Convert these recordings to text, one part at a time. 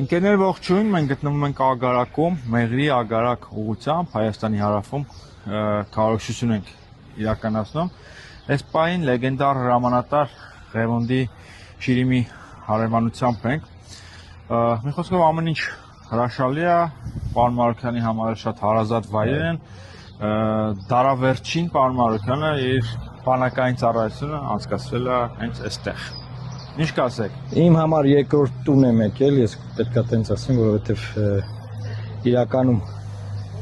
Ընկերներ ողջույն, մենք գտնվում ենք Ագարակում, Մեղրի Ագարակ ուղղությամբ, Հայաստանի հարավում քարոզություն ենք իրականացնում։ Այս պահին լեգենդար հրամանատար Ղևոնդի Շիրիմի հարևանությամբ ենք։ Մի խոսքով ամեն ինչ հրաշալի է, պարոն Մարուքյանի համար շատ հարազատ վայրեր են։ Դարավերջին պարոն Մարուքյանը իր բանակային ծառայությունը անցկացրել է հենց այստեղ։ Ինչ կասեք։ Իմ համար երկրորդ տուն եմ եկել, ես պետքա տենց ասեմ, որովհետև իրականում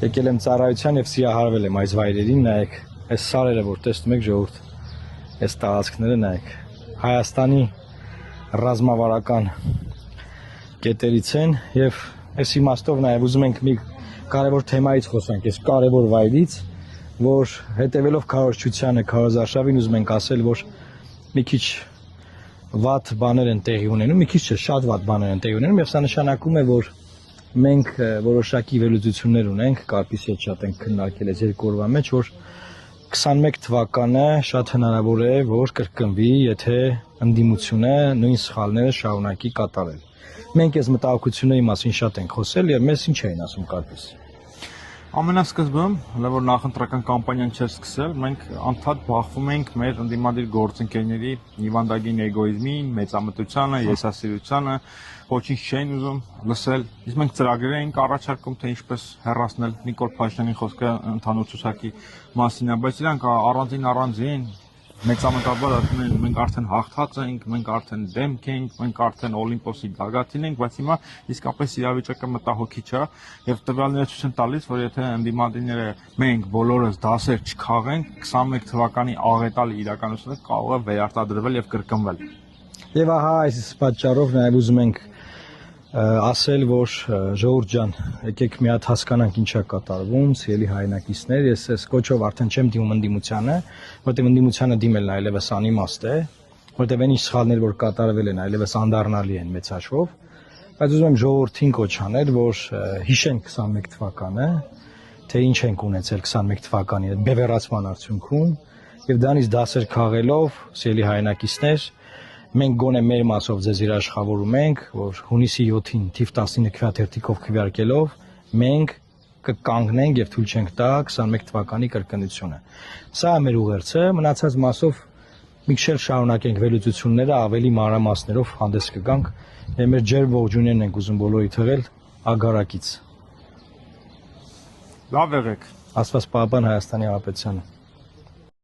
եկել եմ ծառայության եւ սիրահարվել եմ այս վայրերին, նայեք, այս սարերը, որ տեսնում եք ժողովուրդ, այս տարածքները նայեք, Հայաստանի ռազմավարական կետերից են եւ այս իմաստով նաեւ ուզում ենք մի կարևոր թեմայից խոսանք, այս կարևոր վայրից, որ հետեւելով քարոզչությանը, քարոզարշավին ուզում ենք ասել, որ մի քիչ վատ բաներ են տեղի ունենում, մի քիչ չէ, շատ վատ բաներ են տեղի ունենում եւ սա նշանակում է, որ մենք որոշակի վերլուծություններ ունենք, Կարպիսի հետ շատ ենք քննարկել այս երկու օրվա մեջ, որ 21 թվականը շատ հնարավոր է, որ կրկնվի, եթե ընդդիմությունը նույն սխալները շարունակի կատարել։ Մենք այս մտահոգությունների մասին շատ ենք խոսել եւ մեզ ինչ էին ասում Կարպիսը։ Ամենասկզբում, հələ որ նախընտրական կամպանիան չէր սկսել, մենք անդադ բախվում ենք մեր ընդդիմադիր գործընկերների հիվանդագին էգոիզմին, մեծամտությանը, եսասիրությանը, ոչինչ չէին ուզում լսել։ Իսկ մենք ծրագրեր էինք առաջարկում, թե ինչպես հեռացնել Նիկոլ Փաշինյանի խոսքը ընդհանուր ցուցակի մասին, բայց իրանք առանձին մեծամտաբար ասում են, մենք արդեն հաղթած ենք, մենք արդեն դեմք ենք, մենք արդեն Օլիմպոսի գագաթին ենք, բայց հիմա իսկապես իրավիճակը մտահոգիչ է եւ տվյալները ցույց են տալիս, որ եթե ընդդիմադիրները մենք բոլորս դասեր չքաղենք, 21 թվականի աղետալի իրականությունը կարող է վերարտադրվել եւ կրկնվել։ Եվ ահա այս պատճառով նաեւ ուզում ենք ասել, որ ժողովուրդ ջան, եկեք մի հատ հասկանանք ինչա կատարվում, սիրելի հայրենակիցներ, ես այս կոչով արդեն չեմ դիմում ընդդիմությանը, որտեղ ընդդիմությանը դիմելն այլևս անիմաստ է, որտեղ այն ինչ սխալներ, որ կատարվել են, այլևս անդառնալի են մեծ հաշվով, բայց ուզում եմ ժողովրդին կոչ անել, որ հիշենք 21 թվականը, թե ինչ ենք ունեցել 21 թվականի այդ բևեռացման արդյունքում, եւ դրանից դասեր քաղելով, սիրելի հայրենակիցներ, մենք գոնե մեր մասով ձեզ երաշխավորում ենք, որ հունիսի 7-ին թիվ 19 քվեաթերթիկով քվեարկելով մենք կկանգնենք եւ թույլ չենք տա 21 թվականի կրկնությունը։ Սա է մեր ուղերձը, մնացած մասով մի քիչ շարունակենք վերլուծությունները, ավելի մանրամասներով հանդես կգանք եւ մեր ջերմ ողջույններն ենք ուզում բոլորի թողել Ագարակից։ Լավ եղեք։ Աստված պահապան Հայաստանի Հանրապետությանը։